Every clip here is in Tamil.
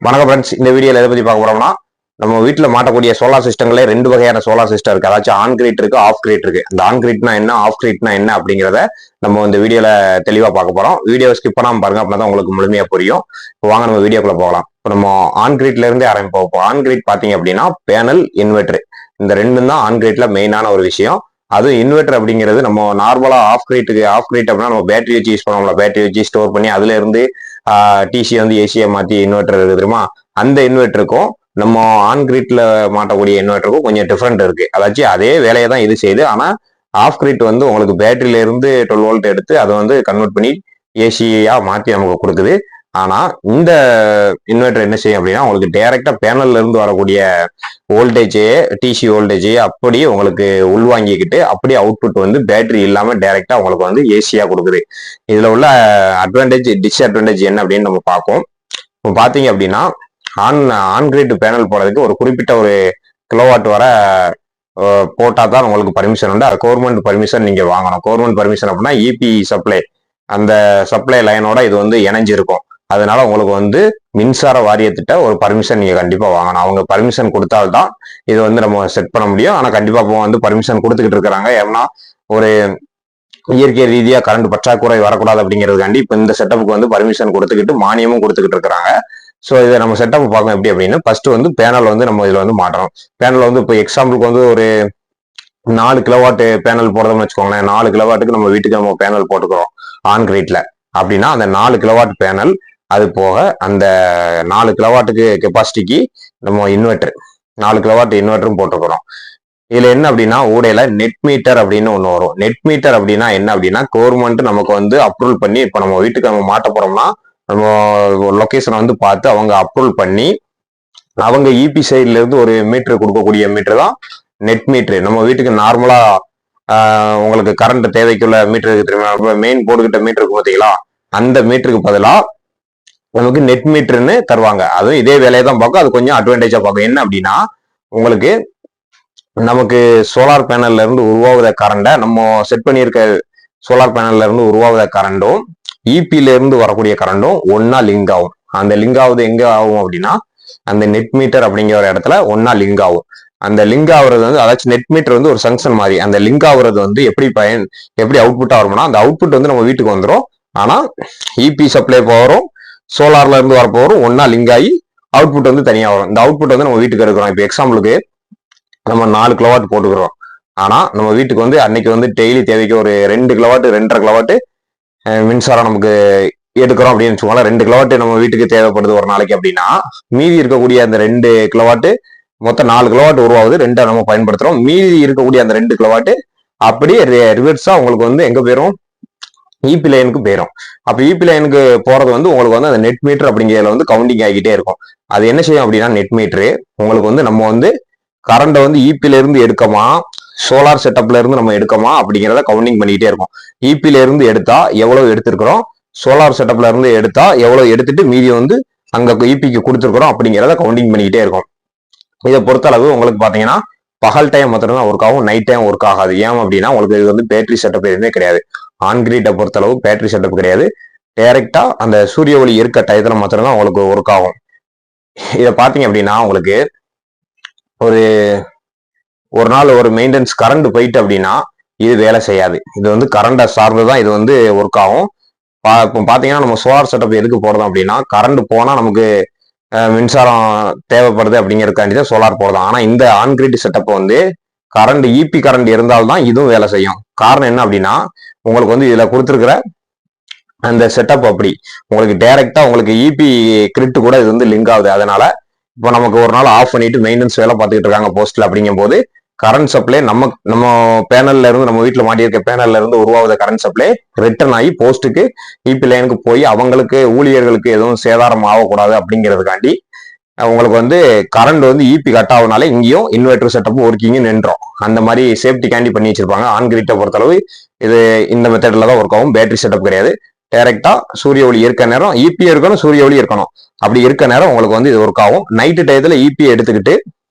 வணக்கம் ஃப்ரெண்ட்ஸ். இந்த வீடியோல எதை பத்தி பார்க்க போறோம்னா, நம்ம வீட்டுல மாட்டக்கூடிய சோலார் சிஸ்டங்களே ரெண்டு வகையான சோலார் சிஸ்டம் இருக்கு. அதாச்சும் ஆன் கிரிட் இருக்கு, ஆஃப் கிரிட் இருக்கு. இந்த ஆன் கிரிட்னா என்ன, ஆஃப் கிரிட்னா என்ன அப்படிங்கிறத நம்ம இந்த வீடியோல தெளிவா பார்க்க போறோம். வீடியோ ஸ்கிப் பண்ணாம பாருங்க, அப்படின்னா உங்களுக்கு முழுமையா புரியும். இப்போ வாங்க நம்ம வீடியோக்குள்ள போகலாம். இப்போ நம்ம ஆன் கிரிட்ல இருந்தே ஆரம்பிப்போம். இப்போ ஆன் கிரிட் பாத்தீங்க அப்படின்னா பேனல், இன்வெர்டர், இந்த ரெண்டும் தான் ஆன் கிரிட்ல மெயினான ஒரு விஷயம். அது இன்வெர்டர் அப்படிங்கிறது நம்ம நார்மலா ஆஃப் கிரிட் அப்படின்னா நம்ம பேட்டரி வச்சு யூஸ் பண்ணுவோம்ல, பேட்டரி வச்சு ஸ்டோர் பண்ணி அதுல இருந்து டிசி வந்து ஏசியை மாத்தி இன்வெர்டர் இருக்கு தெரியுமா, அந்த இன்வெர்டருக்கும் நம்ம ஆன் கிரிட்ல மாட்டக்கூடிய இன்வெர்டருக்கும் கொஞ்சம் டிஃப்ரெண்ட் இருக்கு. அதாச்சும் அதே வேலையை தான் இது செய்யுது. ஆனா ஆஃப் கிரிட் வந்து உங்களுக்கு பேட்டரியில இருந்து 12 வோல்ட் எடுத்து அதை வந்து கன்வெர்ட் பண்ணி ஏசியா மாத்தி நமக்கு கொடுக்குது. ஆனா இந்த இன்வெர்டர் என்ன செய்யும் அப்படின்னா, உங்களுக்கு டைரக்டா பேனல்ல இருந்து வரக்கூடிய வோல்டேஜ், டிசி வோல்டேஜ் அப்படியே உங்களுக்கு உள்வாங்கிக்கிட்டு அப்படியே அவுட்புட் வந்து பேட்டரி இல்லாம டைரக்டா உங்களுக்கு வந்து ஏசியா கொடுக்குது. இதுல உள்ள அட்வான்டேஜ், டிஸ்அட்வான்டேஜ் என்ன அப்படின்னு நம்ம பார்ப்போம். இப்போ பாத்தீங்க அப்படின்னா, ஆன் கிரிட் பேனல் போடுறதுக்கு ஒரு குறிப்பிட்ட ஒரு கிலோவாட் வர போட்டா தான் உங்களுக்கு பர்மிஷன் உண்டு. அது கவர்மெண்ட் பர்மிஷன் நீங்க வாங்கணும். கவர்மெண்ட் பர்மிஷன் அப்படின்னா இபி சப்ளை, அந்த சப்ளை லைனோட இது வந்து இணைஞ்சிருக்கும். அதனால உங்களுக்கு வந்து மின்சார வாரியத்திட்ட ஒரு பர்மிஷன் நீங்க கண்டிப்பா வாங்கணும். அவங்க பர்மிஷன் கொடுத்தால்தான் இது வந்து நம்ம செட் பண்ண முடியும். ஆனா கண்டிப்பா இப்போ வந்து பர்மிஷன் கொடுத்துக்கிட்டு இருக்கிறாங்க. ஏன்னா ஒரு இயற்கை ரீதியா கரண்ட் பற்றாக்குறை வரக்கூடாது அப்படிங்கிறதுக்காண்டி இப்ப இந்த செட்டப்புக்கு வந்து பர்மிஷன் கொடுத்துக்கிட்டு மானியமும் கொடுத்துக்கிட்டு இருக்கிறாங்க. ஸோ இதை நம்ம செட்டப் பார்க்கணும் எப்படி அப்படின்னு, ஃபர்ஸ்ட் வந்து பேனல் வந்து நம்ம இதுல வந்து மாட்டணும். பேனல் வந்து இப்போ எக்ஸாம்பிளுக்கு வந்து ஒரு 4 கிலோவாட் பேனல் போடுறோம்னு வச்சுக்கோங்களேன். 4 கிலோவாட்டுக்கு நம்ம வீட்டுக்கு நம்ம பேனல் போட்டுக்கிறோம் ஆன் கிரிட்ல அப்படின்னா, அந்த 4 கிலோவாட் பேனல், அது போக அந்த 4 கிலோவாட்டுக்கு கெப்பாசிட்டிக்கு நம்ம இன்வெர்டர் 4 கிலோவாட் இன்வெர்டரும் போட்டுக்கிறோம். இதுல என்ன அப்படின்னா, ஊடையில நெட் மீட்டர் அப்படின்னு ஒண்ணு வரும். நெட் மீட்டர் அப்படின்னா என்ன அப்படின்னா, கவர்மெண்ட் நமக்கு வந்து அப்ரூவல் பண்ணி, இப்ப நம்ம வீட்டுக்கு நம்ம மாட்ட போறோம்னா நம்ம லொகேஷனை வந்து பார்த்து அவங்க அப்ரூவல் பண்ணி அவங்க இபி சைட்ல இருந்து ஒரு மீட்டர் கொடுக்கக்கூடிய மீட்டர் தான் நெட் மீட்டர். நம்ம வீட்டுக்கு நார்மலா உங்களுக்கு கரண்ட் தேவைக்குள்ள மீட்டர் இருக்கு தெரியுமா, மெயின் போர்டு கிட்ட மீட்டர் இருக்கு பார்த்தீங்களா, அந்த மீட்டருக்கு பதிலா நமக்கு நெட் மீட்டர்னு தருவாங்க. அதுவும் இதே வேலையை தான் பார்க்கும். அது கொஞ்சம் அட்வான்டேஜா பார்க்கும். என்ன அப்படின்னா, உங்களுக்கு நமக்கு சோலார் பேனல்ல இருந்து உருவாகுத கரண்டை நம்ம செட் பண்ணியிருக்க சோலார் பேனல்ல இருந்து உருவாகுத கரண்டும் இபில இருந்து வரக்கூடிய கரண்டும் ஒன்னா லிங்க் ஆகும். அந்த லிங்க் ஆகுது எங்க ஆகும் அப்படின்னா, அந்த நெட் மீட்டர் அப்படிங்கிற ஒரு இடத்துல ஒன்னா லிங்க் ஆகும். அந்த லிங்க் ஆகுறது வந்து, அதாச்சும் நெட் மீட்டர் வந்து ஒரு சங்ஷன் மாதிரி. அந்த லிங்க் ஆகுறது வந்து எப்படி அவுட்புட்டா வரும்னா, அந்த அவுட்புட் வந்து நம்ம வீட்டுக்கு வந்துடும். ஆனா இபி சப்ளை பவரும் சோலார்ல இருந்து வர பவரும் ஒன்னா லிங்க் ஆகி அவுட்புட் வந்து தனியா வரும். இந்த அவுட்புட் வந்து நம்ம வீட்டுக்கு எடுக்கிறோம். இப்போ எக்ஸாம்பிளுக்கு நம்ம 4 கிலோவாட் போட்டுக்கிறோம். ஆனா நம்ம வீட்டுக்கு வந்து அன்னைக்கு வந்து டெய்லி தேவைக்கு ஒரு 2 கிலோவாட் 2.5 கிலோவாட் மின்சாரம் நமக்கு எடுக்கிறோம் அப்படின்னு வச்சுக்கோங்களேன். 2 கிலோவாட் நம்ம வீட்டுக்கு தேவைப்படுது ஒரு நாளைக்கு அப்படின்னா, மீதி இருக்கக்கூடிய அந்த 2 கிலோவாட், மொத்தம் 4 கிலோவாட் உருவாகுது, 2 நம்ம பயன்படுத்துறோம். மீதி இருக்கக்கூடிய அந்த 2 கிலோவாட் அப்படியே ரிவர்ஸா உங்களுக்கு வந்து எங்க போயிரும், இபி லைனுக்கு போயிடும். அப்ப இபி லைனுக்கு போறது வந்து உங்களுக்கு வந்து அந்த நெட் மீட்டர் அப்படிங்கிறதுல வந்து கவுண்டிங் ஆகிட்டே இருக்கும். அது என்ன செய்யும் அப்படின்னா, நெட் மீட்டரு உங்களுக்கு வந்து நம்ம வந்து கரண்டை வந்து இபில இருந்து எடுக்கமா, சோலார் செட்டப்ல இருந்து நம்ம எடுக்கமா அப்படிங்கிறத கவுண்டிங் பண்ணிக்கிட்டே இருக்கும். இபில இருந்து எடுத்தா எவ்வளவு எடுத்திருக்கிறோம், சோலார் செட்டப்ல இருந்து எடுத்தா எவ்வளவு எடுத்துட்டு மீதி வந்து அங்க இபிக்கு கொடுத்துருக்கிறோம் அப்படிங்கிறத கவுண்டிங் பண்ணிக்கிட்டே இருக்கும். இதை பொறுத்தளவு உங்களுக்கு பாத்தீங்கன்னா பகல் டைம் மட்டும் தான் ஒர்க் ஆகும், நைட் டைம் ஒர்க் ஆகாது. ஏன் அப்படின்னா, உங்களுக்கு இது வந்து பேட்டரி செட்டப் எதுவுமே கிடையாது. ஆன் கிரிட்டை பொறுத்தளவு பேட்டரி செட்டப் கிடையாது. டைரக்டா அந்த சூரிய ஒளி இருக்க டயத்துல மட்டும்தான் உங்களுக்கு ஒர்க் ஆகும். இதை பாத்தீங்க அப்படின்னா, உங்களுக்கு ஒரு நாள் ஒரு மெயின்டெனன்ஸ் கரண்ட் போயிட்டு அப்படின்னா இது வேலை செய்யாது. இது வந்து கரண்டை சார்ந்துதான் இது வந்து ஒர்க் ஆகும். இப்போ பாத்தீங்கன்னா, நம்ம சோலார் செட்டப் எதுக்கு போடுறோம் அப்படின்னா, கரண்ட் போனா நமக்கு மின்சாரம் தேவைப்படுது அப்படிங்கிறதுக்காண்டி தான் சோலார் போடுறோம். ஆனா இந்த ஆன் கிரிட் செட்டப் வந்து கரண்ட், இபி கரண்ட் இருந்தால்தான் இதுவும் வேலை செய்யும். காரணம் என்ன அப்படின்னா, உங்களுக்கு வந்து இதுல கொடுத்துருக்கிற அந்த செட்டப் அப்படி உங்களுக்கு டைரக்டா உங்களுக்கு இபி கிரிட் கூட இது வந்து லிங்க் ஆகுது. அதனால இப்போ நமக்கு ஒரு நாள் ஆஃப் பண்ணிட்டு மெயின்டெனன்ஸ் வேலை பார்த்துக்கிட்டு இருக்காங்க போஸ்ட்ல அப்படிங்கும் போது, கரண்ட் சப்ளை நம்ம பேனல்ல இருந்து, நம்ம வீட்டுல மாட்டியிருக்க பேனல்ல இருந்து உருவாகுத கரண்ட் சப்ளை ரிட்டர்ன் ஆகி போஸ்ட்டுக்கு இபி லைனுக்கு போய் அவங்களுக்கு ஊழியர்களுக்கு எதுவும் சேதாரம் ஆகக்கூடாது அப்படிங்கிறதுக்காண்டி உங்களுக்கு வந்து கரண்ட் வந்து இபி கட் ஆகுனால இங்கேயும் இன்வெர்டர் செட்டப் ஒர்க்கிங் நின்றோம். அந்த மாதிரி சேஃப்டி கேண்டி பண்ணி வச்சிருப்பாங்க. ஆன் கிரிட்டை பொறுத்தளவு இது இந்த மெத்தட்ல தான் ஒர்க் ஆகும். பேட்டரி செட்டப் கிடையாது. டைரக்டா சூரிய ஒளி இருக்க நேரம் இபி இருக்கணும், சூரிய ஒளி இருக்கணும். அப்படி இருக்க நேரம் உங்களுக்கு வந்து இது ஒர்க் ஆகும். நைட்டு டயத்துல இபி எடுத்துக்கிட்டு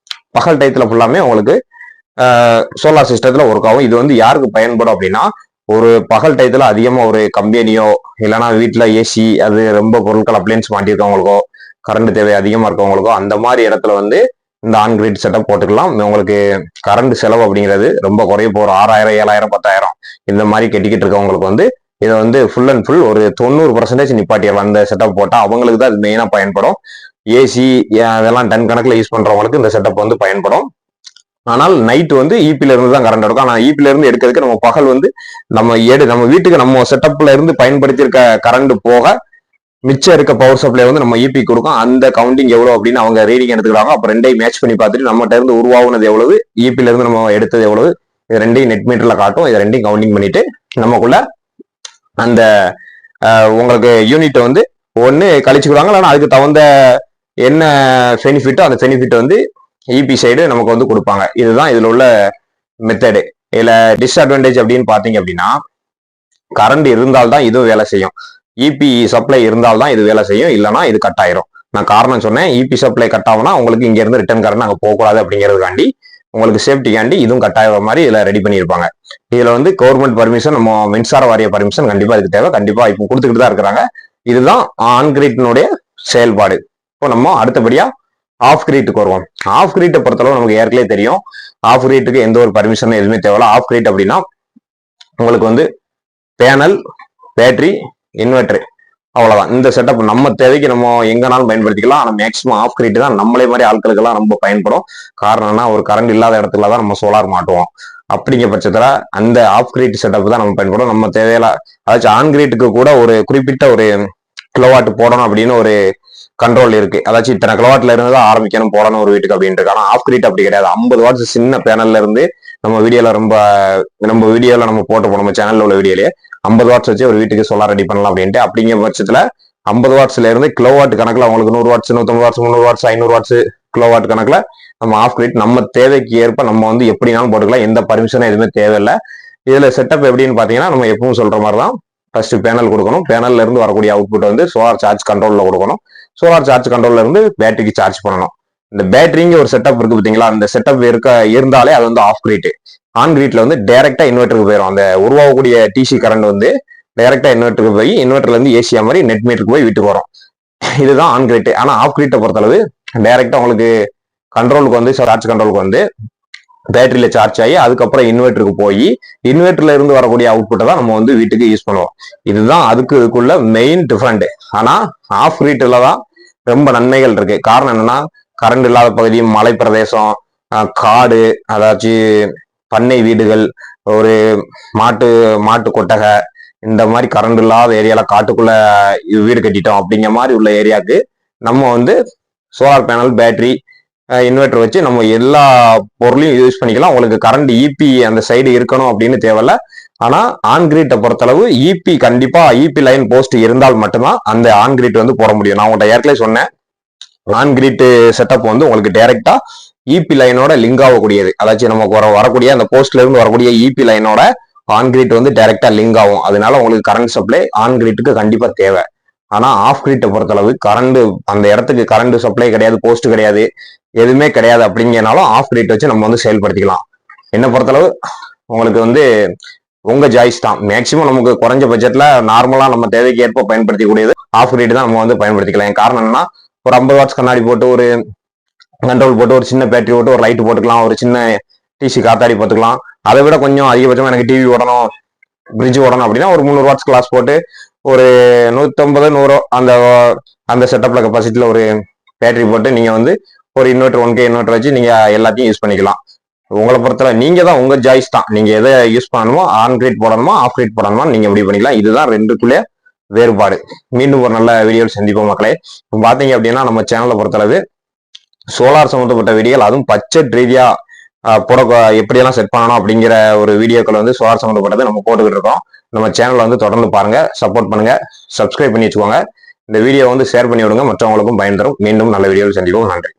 பகல் டயத்துல ஃபுல்லாமே உங்களுக்கு சோலார் சிஸ்டத்துல ஒர்க் ஆகும். இது வந்து யாருக்கு பயன்படும் அப்படின்னா, ஒரு பகல் டயத்துல அதிகமா ஒரு கம்பெனியோ இல்லைன்னா வீட்டுல ஏசி அது ரொம்ப பொருட்கள் அப்ளைன்ஸ் மாட்டியிருக்கவங்களுக்கோ கரண்ட் தேவை அதிகமா இருக்கவங்களுக்கோ அந்த மாதிரி இடத்துல வந்து இந்த ஆன் கிரிட் செட்டப் போட்டுக்கலாம். உங்களுக்கு கரண்ட் செலவு அப்படிங்கிறது ரொம்ப குறைய போகிற 6000 7000 10,000 இந்த மாதிரி கட்டிக்கிட்டு இருக்கவங்களுக்கு வந்து இதை வந்து ஃபுல் அண்ட் ஃபுல் ஒரு 90% நிப்பாட்டிடலாம். அந்த செட்டப் போட்டால் அவங்களுக்கு தான் அது மெயினாக பயன்படும். ஏசி அதெல்லாம் டன் கணக்கில் யூஸ் பண்றவங்களுக்கு இந்த செட்டப் வந்து பயன்படும். ஆனால் நைட் வந்து இபில இருந்து தான் கரண்ட் எடுக்கும். ஆனால் இபில இருந்து எடுக்கிறதுக்கு நம்ம பகல் வந்து நம்ம வீட்டுக்கு நம்ம செட்டப்ல இருந்து பயன்படுத்தி இருக்க கரண்ட் போக மிச்சம் இருக்க பவர் சப்ளை வந்து நம்ம இபி கொடுக்கும். அந்த கவுண்டிங் எவ்வளவு அப்படின்னு அவங்க ரீடிங் எடுத்துக்கிறாங்க. அப்ப ரெண்டையும் மேட்ச் பண்ணி பார்த்துட்டு நம்மகிட்ட இருந்து உருவாகுனது எவ்வளவு, இபில இருந்து நம்ம எடுத்தது எவ்வளவு, இது ரெண்டையும் நெட் மீட்டர்ல காட்டும். இது ரெண்டையும் கவுண்டிங் பண்ணிட்டு நமக்குள்ள அந்த உங்களுக்கு யூனிட் வந்து ஒன்னு கழிச்சுக்கிறாங்க. ஆனால் அதுக்கு தகுந்த என்ன பெனிஃபிட்டோ அந்த பெனிஃபிட் வந்து இபி சைடு நமக்கு வந்து கொடுப்பாங்க. இதுதான் இதுல உள்ள மெத்தடு. இதுல டிஸ்அட்வான்டேஜ் அப்படின்னு பாத்தீங்க அப்படின்னா கரண்ட் இருந்தால்தான் இதுவும் வேலை செய்யும். இபி சப்ளை இருந்தால்தான் இது வேலை செய்யும், இல்லைன்னா இது கட் ஆயிரும். நான் காரணம் சொன்னேன், இபி சப்ளை கட் ஆகுனா உங்களுக்கு இங்க இருந்து ரிட்டர்ன் கரண்ட் அங்கே போகக்கூடாது அப்படிங்கிறதுக்காண்டி உங்களுக்கு சேஃப்டிக்காண்டி இதுவும் கட் ஆகிற மாதிரி இதுல ரெடி பண்ணியிருப்பாங்க. இதுல வந்து கவர்மெண்ட் பர்மிஷன், நம்ம மின்சார வாரிய பர்மிஷன் கண்டிப்பா இதுக்கு தேவை. கண்டிப்பா இப்போ கொடுத்துக்கிட்டு தான் இருக்கிறாங்க. இதுதான் ஆன் கிரிட்னுடைய செயல்பாடு. இப்போ நம்ம அடுத்தபடியா ஆஃப் கிரிட்டுக்கு வருவோம். ஆஃப் கிரிட்டை பொறுத்தளவு நமக்கு ஏற்கனவே தெரியும், ஆஃப் கிரிட்டுக்கு எந்த ஒரு பர்மிஷனும் எதுவுமே தேவையில்ல. ஆஃப் கிரிட் அப்படின்னா உங்களுக்கு வந்து பேனல், பேட்டரி, இன்வெர்டர், அவ்வளவுதான். இந்த செட்டப் நம்ம தேவைக்கு நம்ம எங்கனாலும் பயன்படுத்திக்கலாம். ஆனால் மேக்ஸிமம் ஆஃப் கிரிட் தான் நம்மளே மாதிரி ஆட்களுக்கெல்லாம் ரொம்ப பயன்படும். காரணம்னா ஒரு கரண்ட் இல்லாத இடத்துல தான் நம்ம சோலார் மாட்டுவோம். அப்படிங்கிற பட்சத்துல அந்த ஆஃப் கிரிட் செட்டப் தான் நம்ம பயன்படும். நம்ம தேவையில்ல அதாச்சும் ஆன் கிரிட்டுக்கு கூட ஒரு குறிப்பிட்ட ஒரு கிலோவாட் போடணும் அப்படின்னு ஒரு கண்ட்ரோல் இருக்கு. அதாச்சும் இத்தனை கிலோவாட்ல இருந்து தான் ஆரம்பிக்கணும் போடணும் ஒரு வீட்டுக்கு அப்படின்னு இருக்கு. ஆனால் ஆஃப் கிரிட் அப்படி கிடையாது. 50 வாட்ஸ் சின்ன பேனல்ல இருந்து நம்ம வீடியோல நம்ம போட்டு போனோம், நம்ம சேனல்ல உள்ள வீடியோலயே 50 வாட்ஸ் வச்சு ஒரு வீட்டுக்கு சோலார் ரெடி பண்ணலாம் அப்படின்ட்டு. அப்படிங்கிற பட்சத்துல 50 வாட்ஸ்ல இருந்து கிலோவாட் கணக்குல அவங்களுக்கு 100 watts 150 watts 300 watts 500 watts kilowatt கணக்குல நம்ம ஆஃப் கிரிட் நம்ம தேவைக்கு ஏற்ப நம்ம வந்து எப்படினாலும் போட்டுக்கலாம். எந்த பர்மிஷனும் எதுவுமே தேவையில்லை. இதுல செட்டப் எப்படின்னு பாத்தீங்கன்னா நம்ம எப்பவும் சொல்ற மாதிரி தான். ஃபர்ஸ்ட் பேனல் கொடுக்கணும். பேனல்ல இருந்து வரக்கூடிய அவுட்புட் வந்து சோலார் சார்ஜ் கண்ட்ரோல்ல கொடுக்கணும். சோலார் சார்ஜ் கண்ட்ரோல்ல இருந்து பேட்டரிக்கு சார்ஜ் பண்ணணும். இந்த பேட்டரிங்க ஒரு செட்டப் இருக்கு பார்த்தீங்களா, அந்த செட்டப் இருந்தாலே அது வந்து ஆஃப் கிரிட். ஆன் கிரிட்ல வந்து டைரக்டா இன்வெர்டருக்கு போயிடும். அந்த உருவாகக்கூடிய டிசி கரண்ட் வந்து டைரக்டா இன்வெர்டருக்கு போய் இன்வெர்டர்ல இருந்து ஏசியா மாதிரி நெட் மீட்டருக்கு போய் வீட்டுக்கு வரும். இதுதான் ஆன் கிரிட். ஆனா ஆஃப் கிரிட்டை பொறுத்தளவு டைரக்டா உங்களுக்கு கண்ட்ரோலுக்கு வந்து சார்ஜ் கண்ட்ரோலுக்கு வந்து பேட்டரியில சார்ஜ் ஆகி அதுக்கப்புறம் இன்வெர்டருக்கு போய் இன்வெர்டர்ல இருந்து வரக்கூடிய அவுட்புட்டை தான் நம்ம வந்து வீட்டுக்கு யூஸ் பண்ணுவோம். இதுதான் இதுக்குள்ள மெயின் டிஃபரெண்ட். ஆனா ஆஃப் கிரிட்ல தான் ரொம்ப நன்மைகள் இருக்கு. காரணம் என்னன்னா கரண்ட் இல்லாத பகுதி, மலை பிரதேசம், காடு, அதாச்சும் பண்ணை வீடுகள், ஒரு மாட்டு கொட்டகை, இந்த மாதிரி கரண்ட் இல்லாத ஏரியால காட்டுக்குள்ள வீடு கட்டிட்டோம் அப்படிங்கிற மாதிரி உள்ள ஏரியாவுக்கு நம்ம வந்து சோலார் பேனல், பேட்டரி, இன்வெர்டர் வச்சு நம்ம எல்லா பொருளையும் யூஸ் பண்ணிக்கலாம். உங்களுக்கு கரண்ட் இபி அந்த சைடு இருக்கணும் அப்படின்னு தேவையில்ல. ஆனா ஆன் கிரிட்டை பொறுத்தளவு இபி கண்டிப்பா இபி லைன் போஸ்ட் இருந்தால் மட்டும்தான் அந்த ஆன் கிரிட் வந்து போட முடியும். நான் உங்கள்கிட்ட ஏற்கனவே சொன்னேன், ஆன் கிரிட் செட்டப் வந்து உங்களுக்கு டைரக்டா இபி லைனோட லிங்க் ஆகக்கூடியது. அதாச்சும் நமக்கு வரக்கூடிய அந்த போஸ்ட்ல இருந்து வரக்கூடிய இபி லைனோட ஆன் கிரிட் வந்து டைரக்டா லிங்க் ஆகும். அதனால உங்களுக்கு கரண்ட் சப்ளை ஆன் கிரிட்டுக்கு கண்டிப்பா தேவை. ஆனா ஆஃப் கிரிட்டை பொறுத்தளவு கரண்ட் அந்த இடத்துக்கு கரண்ட் சப்ளை கிடையாது, போஸ்ட் கிடையாது, எதுவுமே கிடையாது. அப்படிங்கிறனாலும் ஆஃப் கிரிட் வச்சு நம்ம வந்து செயல்படுத்திக்கலாம். என்ன பொறுத்தளவு உங்களுக்கு வந்து உங்க ஜாய்ஸ் தான். மேக்சிமம் நமக்கு குறைஞ்ச பட்ஜெட்ல நார்மலா நம்ம தேவைக்கு ஏற்ப பயன்படுத்தக்கூடியது ஆஃப் கிரிட் தான் நம்ம வந்து பயன்படுத்திக்கலாம். காரணம் என்னன்னா ஒரு 50 வாட்ஸ் கண்ணாடி போட்டு ஒரு கண்ட்ரோல் போட்டு ஒரு சின்ன பேட்டரி போட்டு ஒரு லைட் போட்டுக்கலாம், ஒரு சின்ன டிசி காத்தாடி போட்டுக்கலாம். அதை விட கொஞ்சம் அதிகபட்சமா எனக்கு டிவி ஓடணும், பிரிட்ஜ் ஓடணும் அப்படின்னா ஒரு 300 வாட்ஸ் கிளாஸ் போட்டு ஒரு 150 100 அந்த செட்டப்ல கெப்பாசிட்டியில ஒரு பேட்டரி போட்டு நீங்க வந்து ஒரு இன்வெர்டர் 1K இன்வெர்டர் வச்சு நீங்க எல்லாத்தையும் யூஸ் பண்ணிக்கலாம். உங்களை பொறுத்தவரை நீங்க தான், உங்க சாய்ஸ் தான். நீங்க எதை யூஸ் பண்ணணுமோ, ஆன் கிரிட் போடணுமா ஆஃப் கிரிட் போடணுமா நீங்க எப்படி பண்ணிக்கலாம். இதுதான் ரெண்டுக்குள்ளே வேறுபாடு. மீண்டும் ஒரு நல்ல வீடியோவில் சந்திப்போம் மக்களே. இப்போ பாத்தீங்க அப்படின்னா நம்ம சேனலை பொறுத்தளவு சோலார் சம்பந்தப்பட்ட வீடியோகள், அதுவும் பட்ஜெட் ரீதியா எப்படியெல்லாம் செட் பண்ணணும் அப்படிங்கிற ஒரு வீடியோக்கள் வந்து சோலார் சம்பந்தப்பட்டது நம்ம போட்டுக்கிட்டு இருக்கோம். நம்ம சேனலை வந்து தொடர்ந்து பாருங்க, சப்போர்ட் பண்ணுங்க, சப்ஸ்கிரைப் பண்ணி வச்சுக்கோங்க. இந்த வீடியோ வந்து ஷேர் பண்ணி விடுங்க, மற்றவங்களுக்கும் பயன் தரும். மீண்டும் நல்ல வீடியோவில் சந்திப்போம். நன்றி.